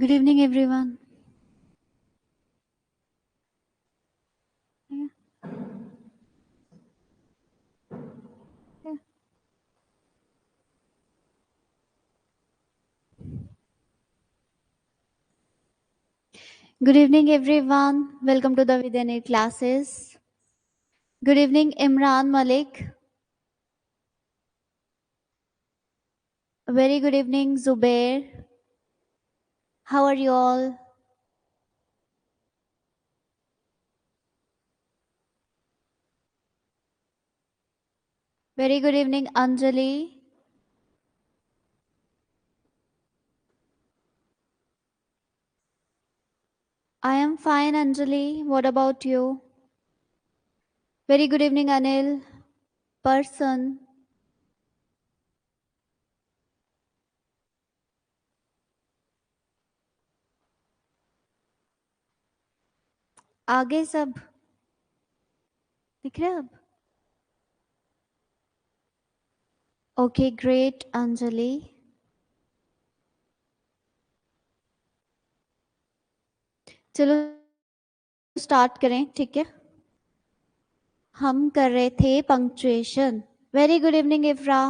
Good evening, everyone. Yeah, yeah. Good evening, everyone. Welcome to the Vidyanir classes. Good evening, Imran Malik. Very good evening, Zubair. How are you all? Very good evening, Anjali. I am fine, Anjali. What about you? Very good evening, Anil. Person. आगे सब दिख रहा है अब? Okay, great, Anjali. चलो start करें, ठीक है? हम कर रहे थे punctuation. Very good evening, इफ्रा.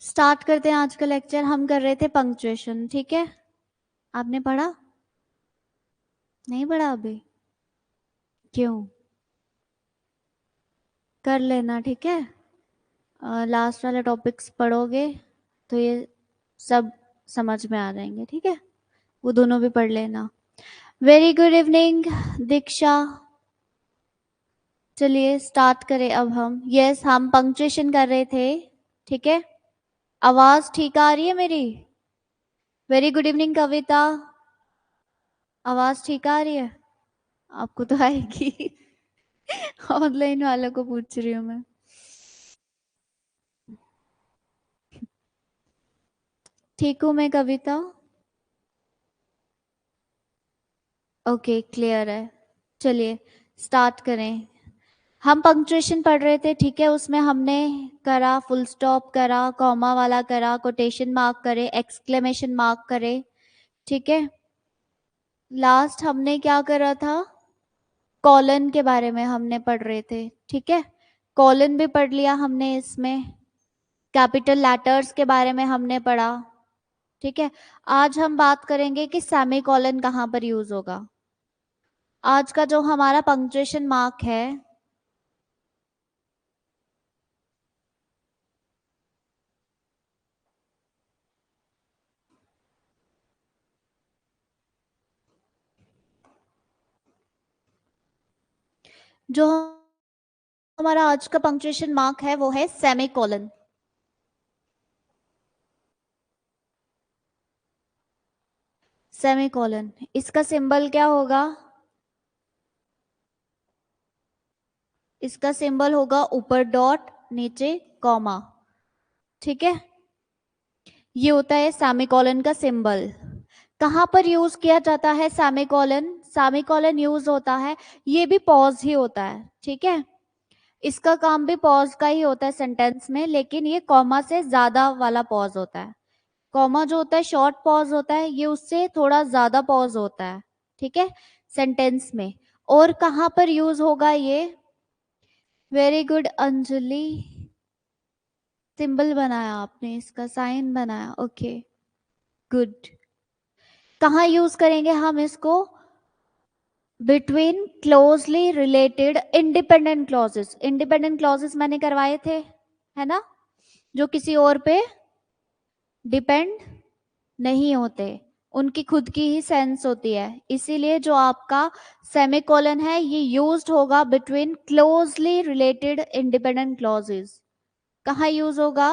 Start करते हैं आज का लेक्चर. हम कर रहे थे पंक्चुएशन, ठीक है? आपने पढ़ा? नहीं पढ़ा अभी? क्यों? कर लेना, ठीक है? लास्ट वाले टॉपिक्स पढ़ोगे तो ये सब समझ में आ जाएंगे, ठीक है? वो दोनों भी पढ़ लेना. वेरी गुड इवनिंग, दीक्षा. चलिए स्टार्ट करें अब हम. यस, हम पंक्चुएशन कर रहे थे, ठीक है? आवाज ठीक आ रही है मेरी? वेरी गुड इवनिंग, कविता. आवाज ठीक आ रही है? आपको तो आएगी. ऑनलाइन वालों को पूछ रही हूँ मैं. ठीक हूँ मैं, कविता. ओके, क्लियर है. चलिए स्टार्ट करें. हम पंक्चुएशन पढ़ रहे थे, ठीक है? उसमें हमने करा फुल स्टॉप करा, कॉमा वाला करा, कोटेशन मार्क करे, एक्सक्लेमेशन मार्क करे, ठीक है? लास्ट हमने क्या करा था? कॉलन के बारे में हमने पढ़ रहे थे, ठीक है? कॉलन भी पढ़ लिया हमने. इसमें कैपिटल लेटर्स के बारे में हमने पढ़ा, ठीक है? आज हम बात करेंगे कि सेमीकोलन कहाँ पर यूज होगा. आज का जो हमारा पंक्चुएशन मार्क है, जो हमारा आज का पंक्चुएशन मार्क है वो है सेमीकोलन. सेमीकोलन, इसका सिंबल क्या होगा? इसका सिंबल होगा ऊपर डॉट, नीचे कॉमा, ठीक है? ये होता है सेमीकोलन का सिंबल. कहां पर यूज किया जाता है सेमीकोलन? सेमीकोलन यूज होता है, ये भी पॉज ही होता है, ठीक है? इसका काम भी पॉज का ही होता है सेंटेंस में, लेकिन ये कॉमा से ज्यादा वाला पॉज होता है. कॉमा जो होता है शॉर्ट पॉज होता है, ये उससे थोड़ा ज्यादा पॉज होता है, ठीक है? सेंटेंस में. और कहां पर यूज होगा ये? Very good Anjali. सिंबल बनाया आपने, इसका साइन बनाया. Okay, good. कहाँ यूज करेंगे हम इसको? Between closely related independent clauses. Independent clauses मैंने करवाए थे, है ना? जो किसी और पे डिपेंड नहीं होते, उनकी खुद की ही सेंस होती है. इसीलिए जो आपका सेमीकोलन है ये यूज्ड होगा between closely related independent clauses. कहाँ यूज होगा?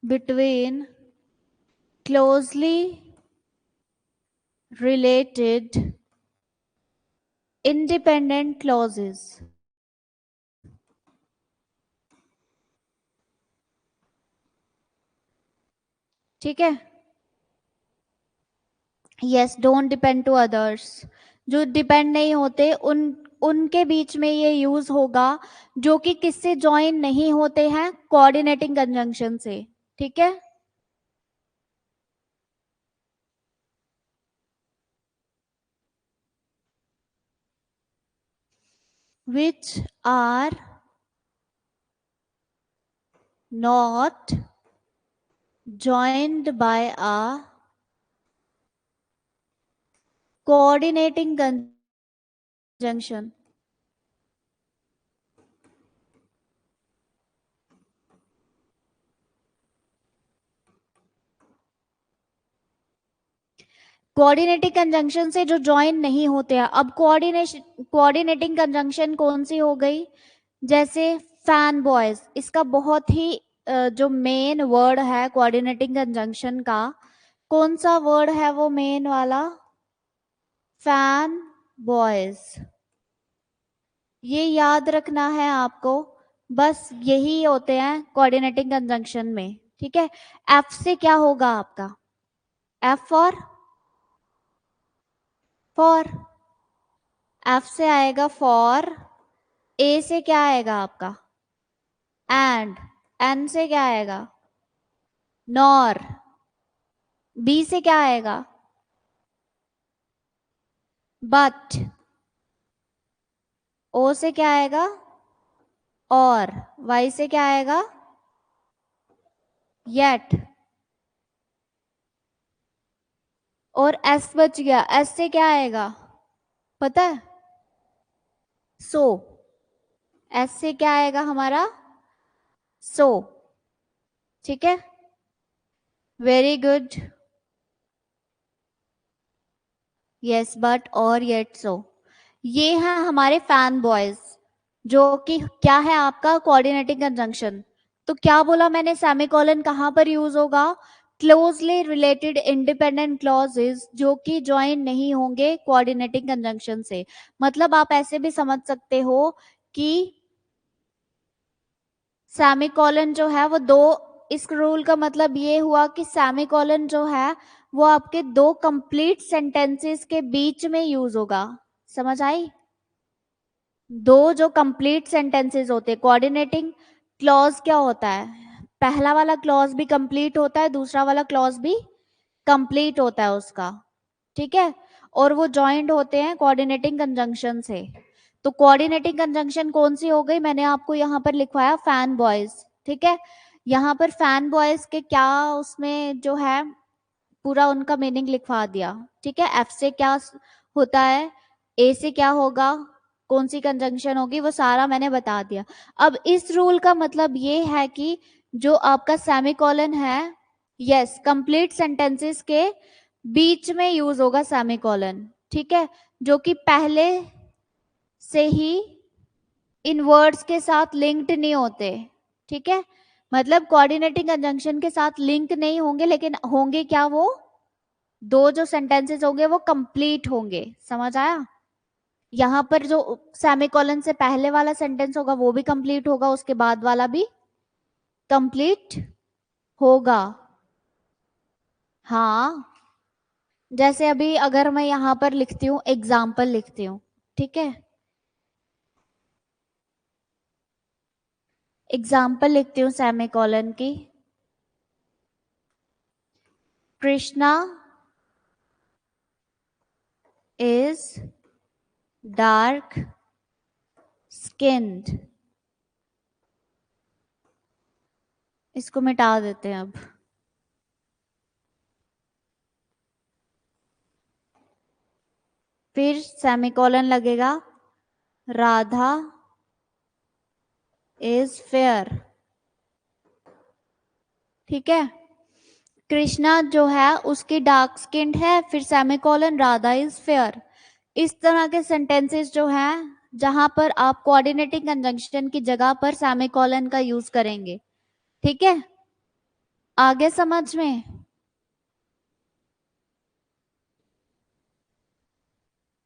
Between closely related independent clauses. ठीक है, yes, don't depend to others, जो डिपेंड नहीं होते उनके बीच में ये यूज होगा, जो कि किससे ज्वाइन नहीं होते हैं, कोऑर्डिनेटिंग कंजंक्शन से, ठीक है। which are not joined by a coordinating conjunction. Coordinating conjunction से जो ज्वाइन नहीं होते हैं। अब कोऑर्डिनेटिंग कंजंक्शन कौन सी हो गई, जैसे फैन बॉयज, इसका बहुत ही जो मेन वर्ड है कोऑर्डिनेटिंग कंजंक्शन का, कौन सा वर्ड है वो मेन वाला, फैन बॉयज। ये याद रखना है आपको, बस यही होते हैं कोऑर्डिनेटिंग कंजंक्शन में, ठीक है। एफ से क्या होगा आपका, एफ फॉर एफ से आएगा फॉर, ए से क्या आएगा आपका, एंड, एन से क्या आएगा, नॉर, बी से क्या आएगा, बट, ओ से क्या आएगा, और, वाई से क्या आएगा, येट, और एस बच गया, एस से क्या आएगा पता है, सो, एस से क्या आएगा हमारा, सो, ठीक है, वेरी गुड, यस, बट, और, येट, सो, ये हैं हमारे फैन बॉयज, जो कि क्या है आपका कोऑर्डिनेटिंग कंजंक्शन। तो क्या बोला मैंने, सेमीकोलन कहां पर यूज होगा, क्लोजली रिलेटेड इंडिपेंडेंट क्लॉजेज जो कि ज्वाइन नहीं होंगे कोऑर्डिनेटिंग कंजंक्शन से। मतलब आप ऐसे भी समझ सकते हो कि सेमीकोलन जो है वो दो, इस रूल का मतलब ये हुआ कि सेमीकोलन जो है वो आपके दो कंप्लीट सेंटेंसेस के बीच में यूज होगा, समझ आई। दो जो कंप्लीट सेंटेंसेस होते हैं, कोऑर्डिनेटिंग क्लॉज क्या होता है, पहला वाला क्लॉज भी कंप्लीट होता है, दूसरा वाला क्लॉज भी कंप्लीट होता है उसका, ठीक है, और वो जॉइंट होते हैं कोऑर्डिनेटिंग कंजंक्शन से। तो कोऑर्डिनेटिंग कंजंक्शन कौन सी हो गई, मैंने आपको यहाँ पर लिखवाया फैन बॉयज, ठीक है। यहाँ पर फैन बॉयज के क्या उसमें जो है पूरा उनका मीनिंग लिखवा दिया, ठीक है। एफ से क्या होता है, ए से क्या होगा, कौन सी कंजंक्शन होगी, वो सारा मैंने बता दिया। अब इस रूल का मतलब ये है कि जो आपका सेमीकोलन है, यस, कंप्लीट सेंटेंसेस के बीच में यूज होगा सेमीकोलन, ठीक है, जो कि पहले से ही इन वर्ड्स के साथ लिंक्ड नहीं होते, ठीक है। मतलब कोऑर्डिनेटिंग कंजंक्शन के साथ लिंक नहीं होंगे, लेकिन होंगे क्या, वो दो जो सेंटेंसेस होंगे वो कंप्लीट होंगे, समझ आया। यहाँ पर जो सेमीकोलन से पहले वाला सेंटेंस होगा वो भी कंप्लीट होगा, उसके बाद वाला भी कंप्लीट होगा। हाँ, जैसे अभी अगर मैं यहाँ पर लिखती हूँ, एग्जाम्पल लिखती हूँ, ठीक है, एग्जाम्पल लिखती हूँ सेमीकोलन की, कृष्णा इज डार्क स्किन्ड, इसको मिटा देते हैं अब, फिर सेमीकोलन लगेगा, राधा इज फेयर, ठीक है। कृष्णा जो है उसकी डार्क स्किन्ड है, फिर सेमीकोलन, राधा इज फेयर। इस तरह के सेंटेंसेस जो हैं जहां पर आप कोऑर्डिनेटिंग कंजंक्शन की जगह पर सेमीकोलन का यूज करेंगे, ठीक है, आगे समझ में।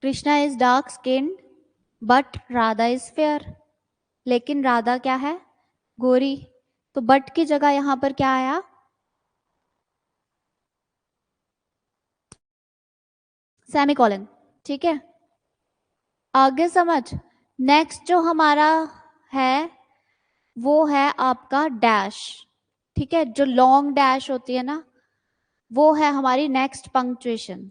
Krishna is dark skinned but Radha is fair, लेकिन राधा क्या है, गोरी, तो बट की जगह यहां पर क्या आया, सेमीकोलन, ठीक है, आगे समझ। नेक्स्ट जो हमारा है वो है आपका डैश, ठीक है, जो लॉन्ग डैश होती है ना, वो है हमारी नेक्स्ट पंक्चुएशन।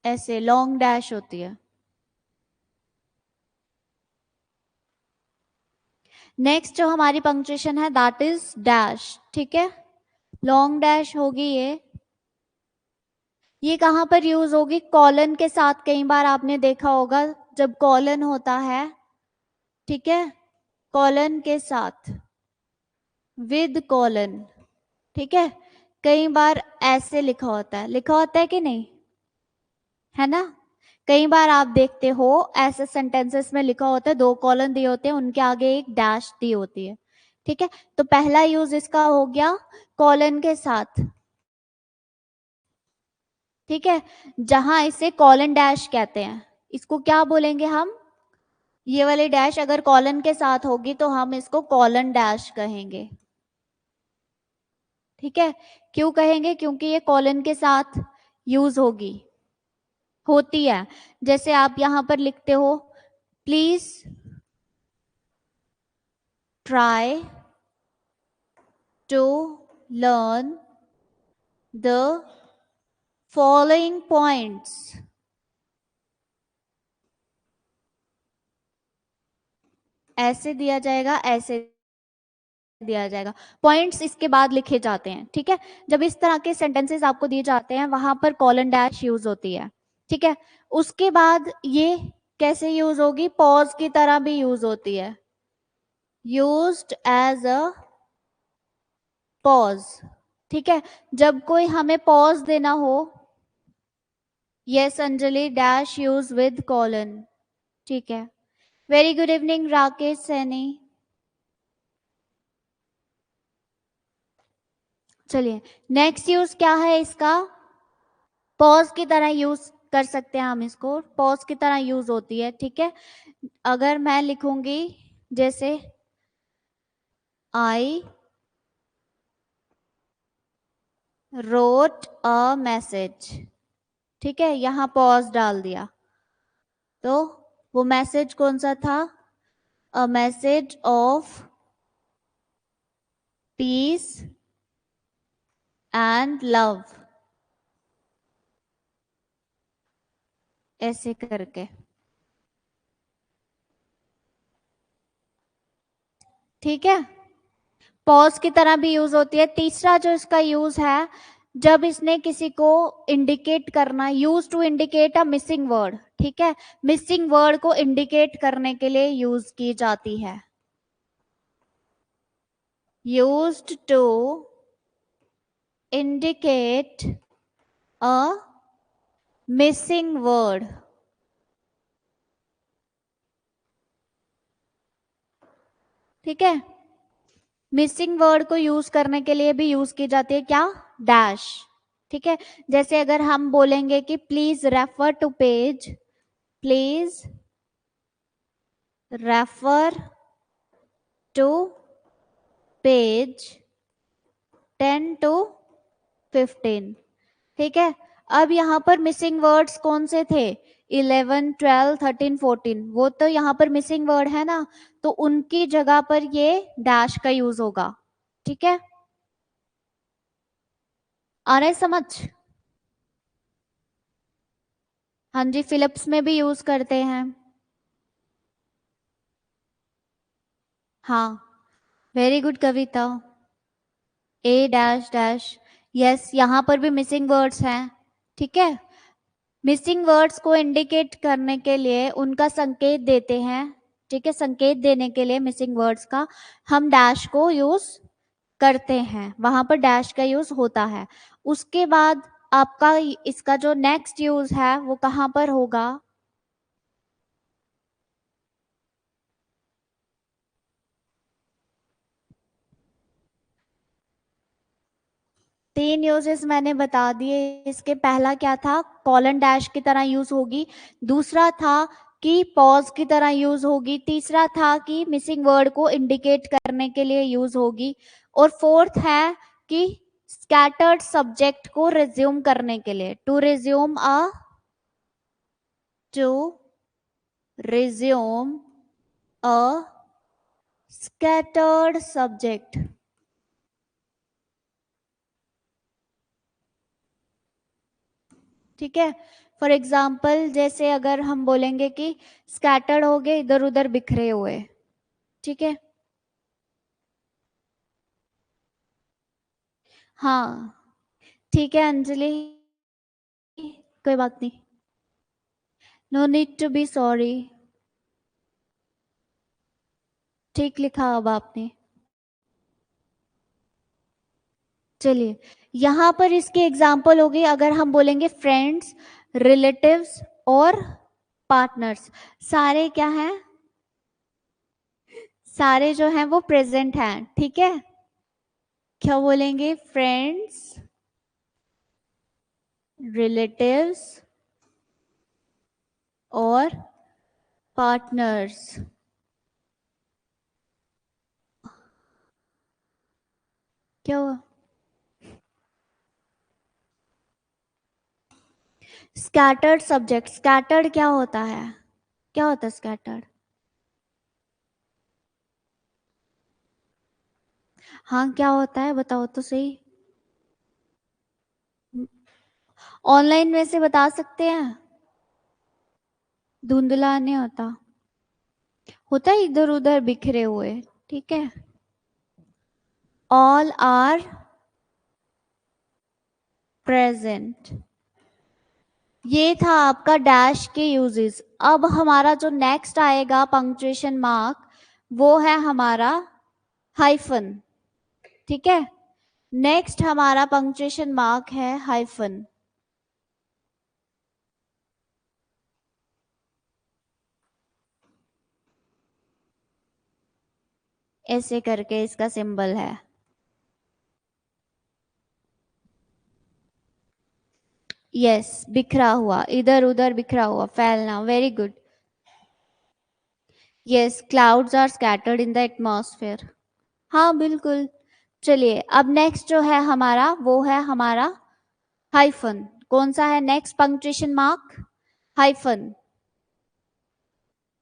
ऐसे लॉन्ग डैश होती है। नेक्स्ट जो हमारी पंक्चुएशन है दैट इज डैश, ठीक है, लॉन्ग डैश होगी ये कहां पर यूज होगी? कॉलन के साथ। कई बार आपने देखा होगा जब कॉलन होता है, ठीक है, कॉलन के साथ, विद कॉलन, ठीक है, कई बार ऐसे लिखा होता है कि नहीं, है ना? कई बार आप देखते हो ऐसे सेंटेंसेस में लिखा होता है, 2 कॉलन दिए होते हैं, उनके आगे एक डैश दी होती है, ठीक है। तो पहला यूज इसका हो गया कॉलन के साथ, ठीक है, जहां इसे कॉलन डैश कहते हैं। इसको क्या बोलेंगे हम? ये वाली डैश अगर कॉलन के साथ होगी तो हम इसको कॉलन डैश कहेंगे, ठीक है। क्यों कहेंगे? क्योंकि ये कॉलन के साथ यूज होती है। जैसे आप यहां पर लिखते हो, please try to learn the following points, ऐसे दिया जाएगा, ऐसे दिया जाएगा, पॉइंट्स इसके बाद लिखे जाते हैं, ठीक है। जब इस तरह के सेंटेंसेस आपको दिए जाते हैं वहां पर कॉलन डैश यूज होती है, ठीक है। उसके बाद ये कैसे यूज होगी? पॉज की तरह भी यूज होती है, यूज्ड एज अ पॉज, ठीक है। जब कोई हमें पॉज देना हो, yes Anjali, dash use with colon, ठीक है। Very good evening Rakesh Saini. चलिए नेक्स्ट यूज क्या है इसका? पॉज की तरह यूज कर सकते हैं हम इसको, पॉज की तरह यूज होती है, ठीक है। अगर मैं लिखूंगी जैसे आई रोट अ मैसेज, ठीक है, यहां पॉज डाल दिया, तो वो मैसेज कौन सा था? A message of peace and love, ऐसे करके, ठीक है। पॉज की तरह भी यूज होती है। तीसरा जो इसका यूज है, जब इसने किसी को इंडिकेट करना, use to indicate a missing word, ठीक है, मिसिंग वर्ड को इंडिकेट करने के लिए यूज की जाती है, used to indicate a missing word, ठीक है। मिसिंग वर्ड को यूज करने के लिए भी यूज की जाती है क्या? डैश, ठीक है। जैसे अगर हम बोलेंगे कि please refer to page, please refer to page 10 to 15, ठीक है। अब यहाँ पर मिसिंग वर्ड्स कौन से थे? 11, 12, 13, 14, वो तो यहाँ पर मिसिंग वर्ड है ना, तो उनकी जगह पर ये डैश का यूज होगा, ठीक है। आ रहा है समझ? हाँ जी, फिलिप्स में भी यूज करते हैं। हाँ, वेरी गुड कविता। ए डैश डैश, यस, यहाँ पर भी मिसिंग वर्ड्स हैं, ठीक है। मिसिंग वर्ड्स को इंडिकेट करने के लिए उनका संकेत देते हैं, ठीक है, संकेत देने के लिए मिसिंग वर्ड्स का हम डैश को यूज करते हैं, वहां पर डैश का यूज होता है। उसके बाद आपका इसका जो नेक्स्ट यूज है वो कहां पर होगा? 3 यूजेस मैंने बता दिए इसके। पहला क्या था? कॉलन डैश की तरह यूज होगी। दूसरा था कि पॉज की तरह यूज होगी, तीसरा था कि मिसिंग वर्ड को इंडिकेट करने के लिए यूज होगी, और फोर्थ है कि स्कैटर्ड सब्जेक्ट को रिज्यूम करने के लिए, to resume a scattered subject. ठीक है, फॉर एग्जाम्पल जैसे अगर हम बोलेंगे कि स्कैटर्ड हो गए, इधर उधर बिखरे हुए, ठीक है। हाँ ठीक है अंजलि, कोई बात नहीं, no need to be sorry, ठीक लिखा अब आपने। चलिए, यहां पर इसके एग्जाम्पल हो गई, अगर हम बोलेंगे फ्रेंड्स, रिलेटिव्स और पार्टनर्स, सारे क्या हैं, सारे जो हैं वो प्रेजेंट हैं, ठीक है। क्या बोलेंगे, फ्रेंड्स, रिलेटिव्स और पार्टनर्स। क्या हुआ, स्कैटर्ड सब्जेक्ट, स्कैटर्ड क्या होता है, क्या होता है स्कैटर्ड? हाँ क्या होता है, बताओ तो सही, ऑनलाइन में से बता सकते हैं? धुंधला नहीं होता, होता है इधर उधर बिखरे हुए, ठीक है। ऑल आर प्रेजेंट, ये था आपका डैश के यूजेस। अब हमारा जो नेक्स्ट आएगा पंक्चुएशन मार्क, वो है हमारा हाइफन, ठीक है। नेक्स्ट हमारा पंक्चुएशन मार्क है हाइफन। ऐसे करके इसका सिंबल है, यस बिखरा हुआ, इधर उधर बिखरा हुआ, फैलना, very good. Yes, clouds are scattered in the atmosphere, हाँ बिल्कुल। चलिए, अब नेक्स्ट जो है हमारा, वो है हमारा हाइफन। कौन सा है next punctuation mark? Hyphen.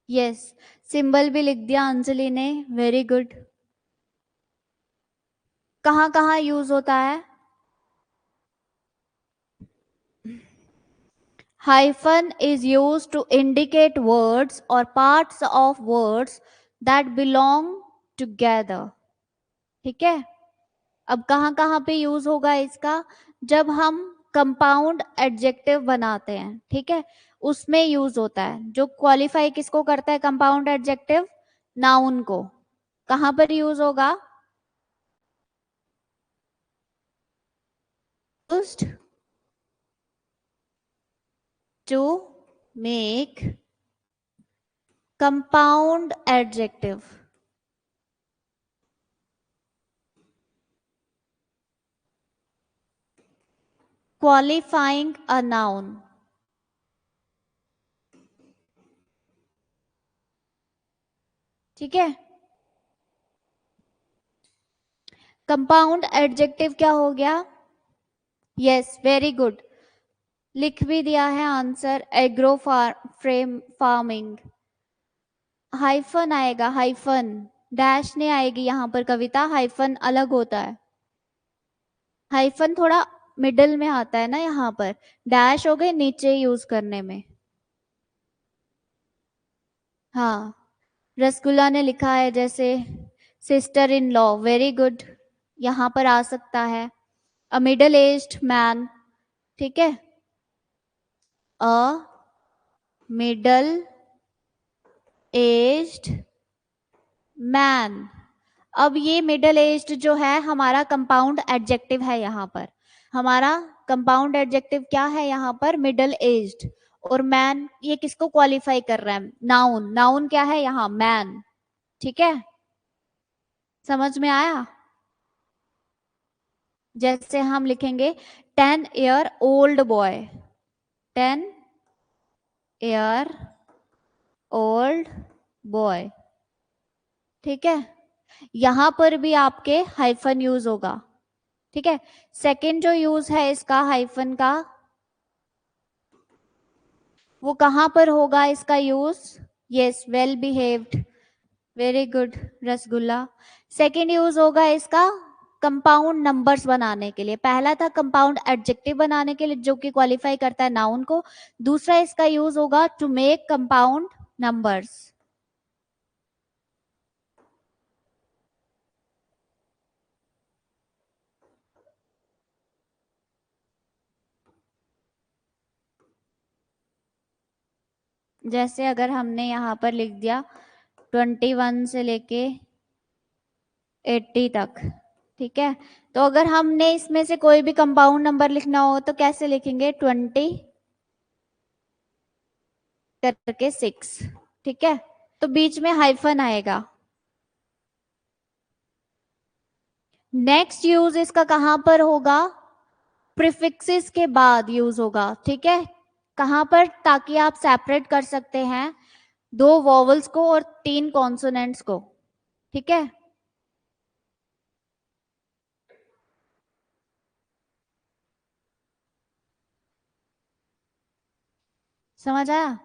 Yes, symbol भी लिख दिया अंजलि ने, वेरी गुड। कहाँ कहाँ यूज होता है hyphen? Is used to indicate words or parts of words that belong together, ठीक है। अब कहाँ कहाँ पे यूज होगा इसका, जब हम कंपाउंड एडजेक्टिव बनाते हैं, ठीक है, उसमें यूज होता है। जो क्वालिफाई किसको करता है कंपाउंड एडजेक्टिव? नाउन को। कहाँ पर यूज होगा? used to make compound adjective, qualifying a noun, ठीक है। कंपाउंड एडजेक्टिव क्या हो गया? यस वेरी गुड, लिख भी दिया है answer, agro frame farming. Hyphen आएगा, हाइफन, डैश नहीं आएगी यहाँ पर कविता, हाइफन अलग होता है। हाइफन थोड़ा मिडल में आता है ना, यहाँ पर डैश हो गए नीचे यूज करने में। हाँ, रसगुल्ला ने लिखा है जैसे sister in law, very good, यहाँ पर आ सकता है। अ मिडल एज्ड मैन, ठीक है, अ मिडल एज्ड मैन। अब ये मिडल एज्ड जो है हमारा कंपाउंड एडजेक्टिव है, यहाँ पर हमारा कंपाउंड एडजेक्टिव क्या है यहाँ पर? Middle aged. और मैन ये किसको क्वालिफाई कर रहा है? नाउन, नाउन क्या है यहाँ? मैन, ठीक है। समझ में आया? जैसे हम लिखेंगे 10 year old boy, 10 year old boy. ठीक है, यहां पर भी आपके हाइफन यूज होगा। ठीक है, सेकंड जो यूज है इसका हाइफन का, वो कहां पर होगा इसका use? Yes, well behaved, very good rasgulla. Second use होगा इसका कंपाउंड नंबर्स बनाने के लिए। पहला था कंपाउंड एडजेक्टिव बनाने के लिए, जो कि क्वालिफाई करता है नाउन को। दूसरा इसका यूज होगा टू मेक कंपाउंड नंबर्स। जैसे अगर हमने यहाँ पर लिख दिया 21 से लेके 80 तक, ठीक है, तो अगर हमने इसमें से कोई भी कंपाउंड नंबर लिखना हो तो कैसे लिखेंगे? 20 करके 6। ठीक है, तो बीच में हाइफन आएगा। नेक्स्ट यूज इसका कहां पर होगा? प्रीफिक्सेस के बाद यूज होगा। ठीक है, कहां पर? ताकि आप सेपरेट कर सकते हैं 2 वॉवल्स को और 3 कॉन्सोनेंट्स को। ठीक है, समझ आया?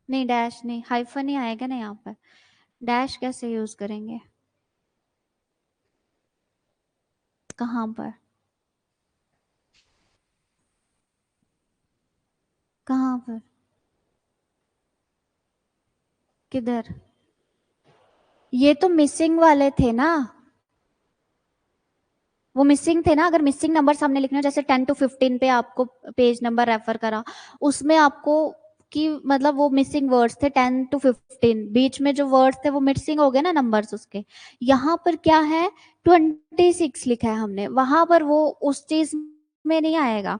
नहीं, डैश नहीं, हाइफन ही आएगा ना यहाँ पर। डैश कैसे यूज करेंगे? कहां पर? कहां पर? किधर? ये तो मिसिंग वाले थे ना, वो मिसिंग थे ना। अगर मिसिंग नंबर हमने लिखना है, जैसे 10 to 15 पे आपको पेज नंबर रेफर करा, उसमें आपको कि मतलब वो मिसिंग वर्ड्स थे 10 to 15, बीच में जो वर्ड्स थे वो मिसिंग हो गए ना नंबर्स उसके। यहाँ पर क्या है? 26 लिखा है हमने, वहां पर वो उस चीज में नहीं आएगा।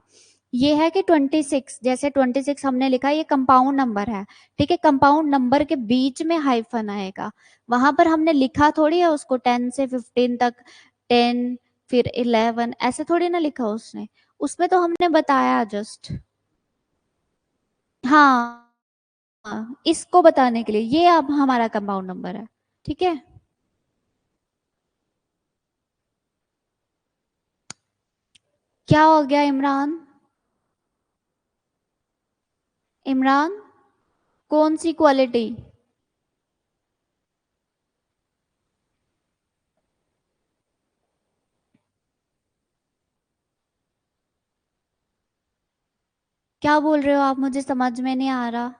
ये है कि 26, जैसे 26 हमने लिखा, ये कंपाउंड नंबर है। ठीक है, कंपाउंड नंबर के बीच में हाइफन आएगा। वहां पर हमने लिखा थोड़ी है उसको 10 से 15 तक, 10 फिर 11, ऐसे थोड़ी ना लिखा उसने। उसमें तो हमने बताया जस्ट। हाँ, इसको बताने के लिए ये अब हमारा कंपाउंड नंबर है। ठीक है, क्या हो गया इमरान? इमरान, कौन सी क्वालिटी? क्या बोल रहे हो आप? मुझे समझ में नहीं आ रहा।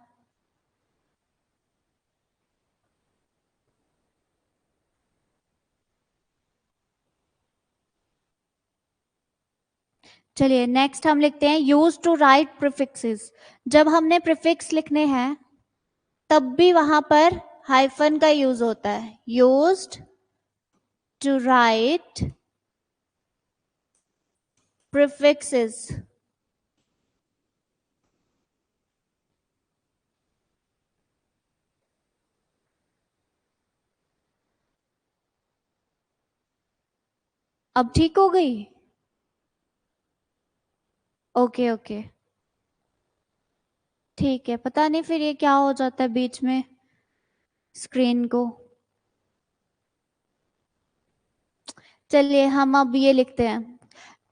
चलिए नेक्स्ट हम लिखते हैं यूज टू राइट प्रीफिक्सेस। जब हमने प्रीफिक्स लिखने हैं तब भी वहां पर हाइफन का यूज होता है। Used to write prefixes. अब ठीक हो गई? ओके ओके, ठीक है। पता नहीं फिर ये क्या हो जाता है बीच में स्क्रीन को। चलिए हम अब ये लिखते हैं।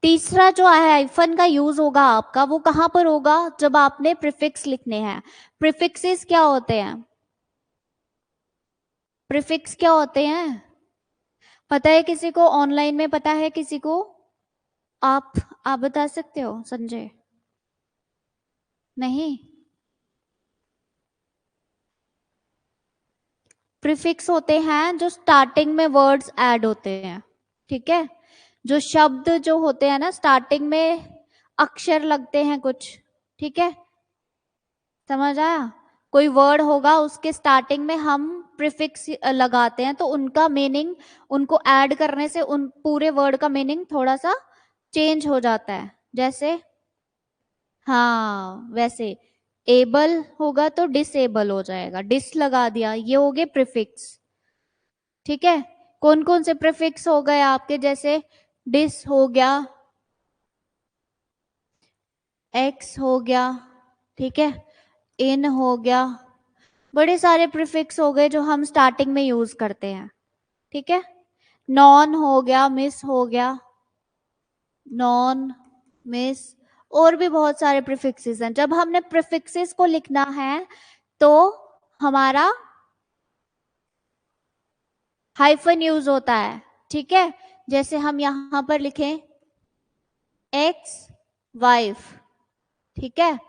तीसरा जो हाइफन का यूज होगा आपका, वो कहां पर होगा? जब आपने प्रीफिक्स लिखने हैं। प्रीफिक्सेस क्या होते हैं? प्रीफिक्स क्या होते हैं? पता है किसी को? ऑनलाइन में पता है किसी को? आप आप बता सकते हो संजय? नहीं, प्रीफिक्स होते हैं जो स्टार्टिंग में वर्ड्स ऐड होते हैं। ठीक है, जो शब्द जो होते हैं ना स्टार्टिंग में, अक्षर लगते हैं कुछ। ठीक है, समझ आया? कोई वर्ड होगा उसके स्टार्टिंग में हम प्रीफिक्स लगाते हैं, तो उनका मीनिंग, उनको ऐड करने से उन पूरे वर्ड का मीनिंग थोड़ा सा चेंज हो जाता है। जैसे, हाँ वैसे, एबल होगा तो डिसेबल हो जाएगा, डिस लगा दिया, ये हो गए प्रीफिक्स। ठीक है, कौन कौन से प्रीफिक्स हो गए आपके? जैसे डिस हो गया, एक्स हो गया, ठीक है, इन हो गया, बड़े सारे प्रीफिक्स हो गए जो हम स्टार्टिंग में यूज करते हैं, ठीक है। नॉन हो गया, मिस हो गया, नॉन, मिस, और भी बहुत सारे प्रीफिक्सेस हैं। जब हमने प्रीफिक्सेस को लिखना है तो हमारा हाइफन यूज होता है, ठीक है। जैसे हम यहां पर लिखें एक्स वाइफ, ठीक है,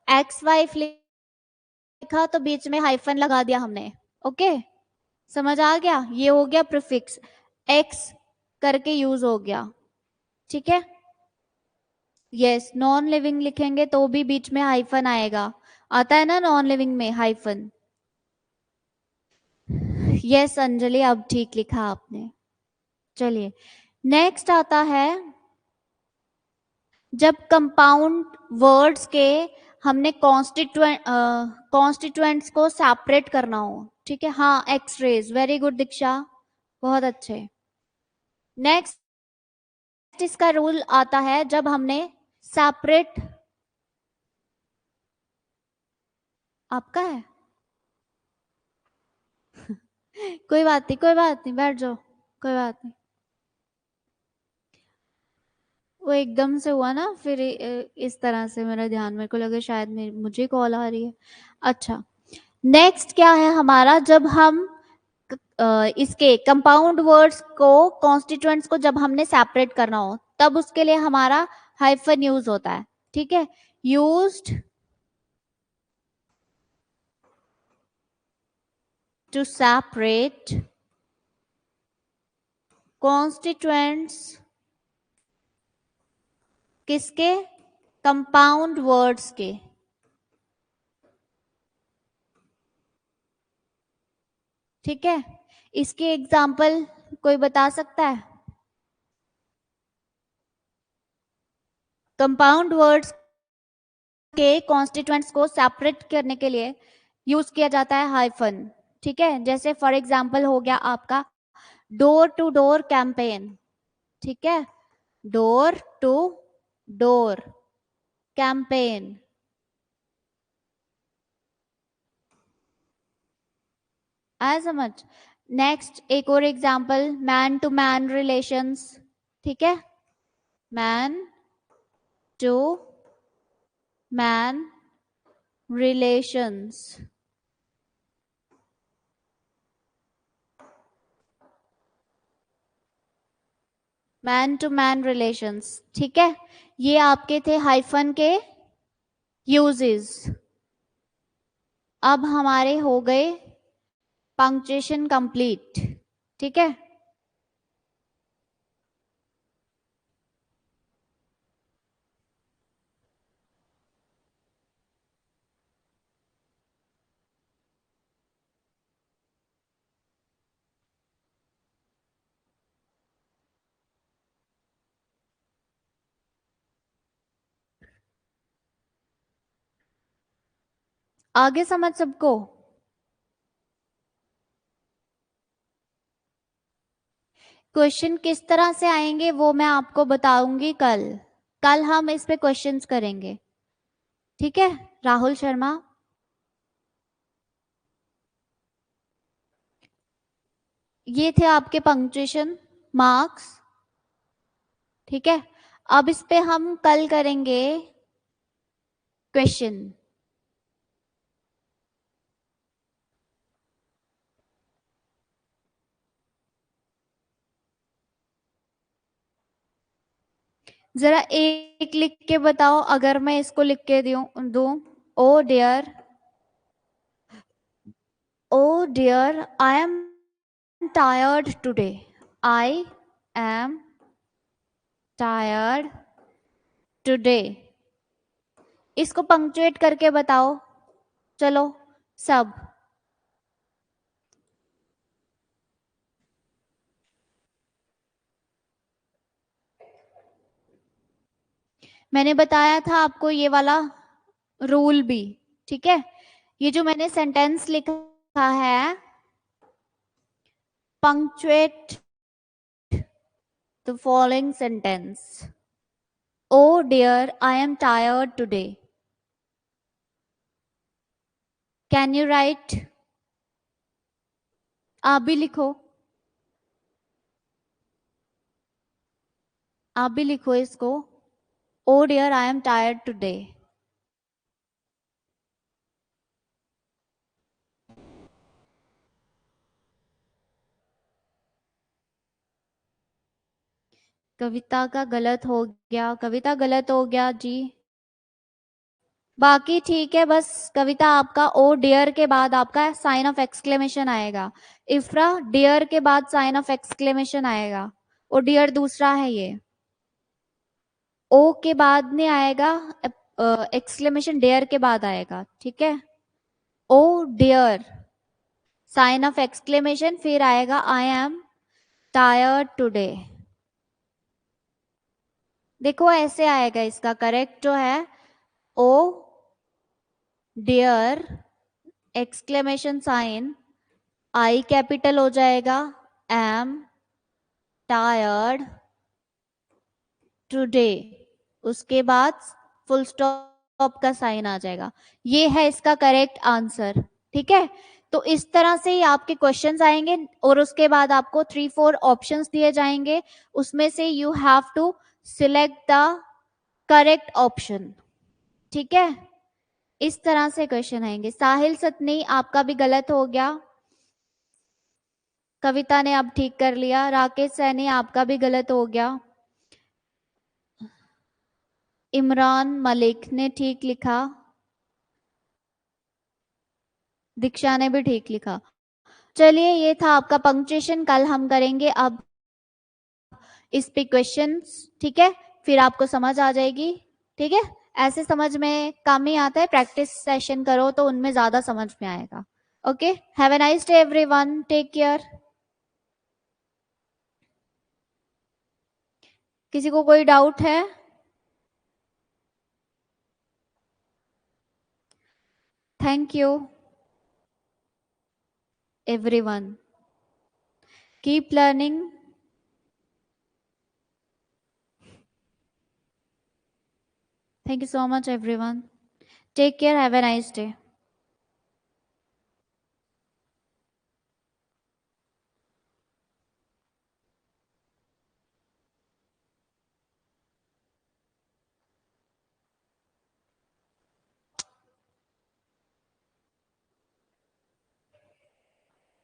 एक्स वाइफ लिखा तो बीच में हाइफन लगा दिया हमने, ओके, समझ आ गया, ये हो गया प्रीफिक्स, एक्स करके यूज हो गया, ठीक है। यस, नॉन लिविंग लिखेंगे तो भी बीच में हाइफन आएगा, आता है ना नॉन लिविंग में हाइफन। यस अंजलि, अब ठीक लिखा आपने। चलिए नेक्स्ट आता है जब कंपाउंड वर्ड्स के हमने कॉन्स्टिट्यूएंट्स को सेपरेट करना हो, ठीक है। हाँ, एक्स रेज, वेरी गुड दीक्षा, बहुत अच्छे। नेक्स्ट इसका रूल आता है जब हमने सेपरेट, आपका है कोई बात नहीं, कोई बात नहीं, बैठ जाओ, कोई बात नहीं। वो एकदम से हुआ ना, फिर इस तरह से मेरा ध्यान, मेरे को लगा शायद मुझे कॉल आ रही है। अच्छा, नेक्स्ट क्या है हमारा, जब हम इसके कंपाउंड वर्ड्स को, कॉन्स्टिट्यूएंट्स को जब हमने सेपरेट करना हो तब उसके लिए हमारा हाइफन यूज होता है, ठीक है। यूज्ड टू सेपरेट कॉन्स्टिट्यूएंट्स, किसके, कंपाउंड वर्ड्स के, ठीक है। इसके एग्जाम्पल कोई बता सकता है? कंपाउंड वर्ड्स के कॉन्स्टिट्यूएंट्स को सेपरेट करने के लिए यूज किया जाता है हाइफन, ठीक है। जैसे फॉर एग्जाम्पल हो गया आपका डोर टू डोर कैंपेन, ठीक है, डोर टू डोर कैंपेन। आया समझ? नेक्स्ट एक और example, man to man relations, ठीक है, man to man relations, man to man relations, ठीक है। ये आपके थे हाइफन के यूजेस। अब हमारे हो गए पंक्चुएशन कंप्लीट, ठीक है। आगे समझ सबको? क्वेश्चन किस तरह से आएंगे वो मैं आपको बताऊंगी कल, कल हम इस पे क्वेश्चंस करेंगे, ठीक है। राहुल शर्मा, ये थे आपके पंक्चुएशन मार्क्स, ठीक है। अब इस पे हम कल करेंगे क्वेश्चन। जरा एक लिख के बताओ, अगर मैं इसको लिख के दूं, O dear, O dear, I am tired today, I am tired today, इसको पंक्चुएट करके बताओ, चलो सब। मैंने बताया था आपको ये वाला रूल भी, ठीक है। ये जो मैंने सेंटेंस लिखा है, punctuate the following sentence, Oh dear, I am tired today. Can you write? आप भी लिखो, आप भी लिखो इसको. Oh dear, I am tired today. कविता का गलत हो गया, कविता गलत हो गया जी. बाकी ठीक है, बस कविता आपका ओ डियर के बाद आपका साइन ऑफ एक्सक्लेमेशन आएगा. इफ्रा डियर के बाद साइन ऑफ एक्सक्लेमेशन आएगा. ओ डियर दूसरा है ये. ओ के बाद नहीं आएगा, एक्सक्लेमेशन डियर के बाद आएगा. ठीक है. O dear sign of exclamation, फिर आएगा आई एम टायर्ड टुडे. देखो ऐसे आएगा, इसका करेक्ट जो है O dear exclamation sign, I capital हो जाएगा, एम टायर्ड टुडे, उसके बाद फुल स्टॉप का साइन आ जाएगा. ये है इसका करेक्ट आंसर. ठीक है. तो इस तरह से ही आपके क्वेश्चंस आएंगे और उसके बाद आपको 3-4 ऑप्शंस दिए जाएंगे, उसमें से you have to select the correct option. ठीक है. इस तरह से क्वेश्चन आएंगे. साहिल सतनी आपका भी गलत हो गया, कविता ने अब ठीक कर लिया. राकेश सैनी आपका भी गलत हो गया. इमरान मलिक ने ठीक लिखा. दीक्षा ने भी ठीक लिखा. चलिए, ये था आपका पंक्चुएशन. कल हम करेंगे अब इस पे क्वेश्चंस. ठीक है. फिर आपको समझ आ जाएगी. ठीक है. ऐसे समझ में कम ही आता है, प्रैक्टिस सेशन करो तो उनमें ज्यादा समझ में आएगा. Okay. Have a nice day everyone. Take care. किसी को कोई डाउट है? Thank you everyone. Keep learning. Thank you so much everyone. Take care. Have a nice day.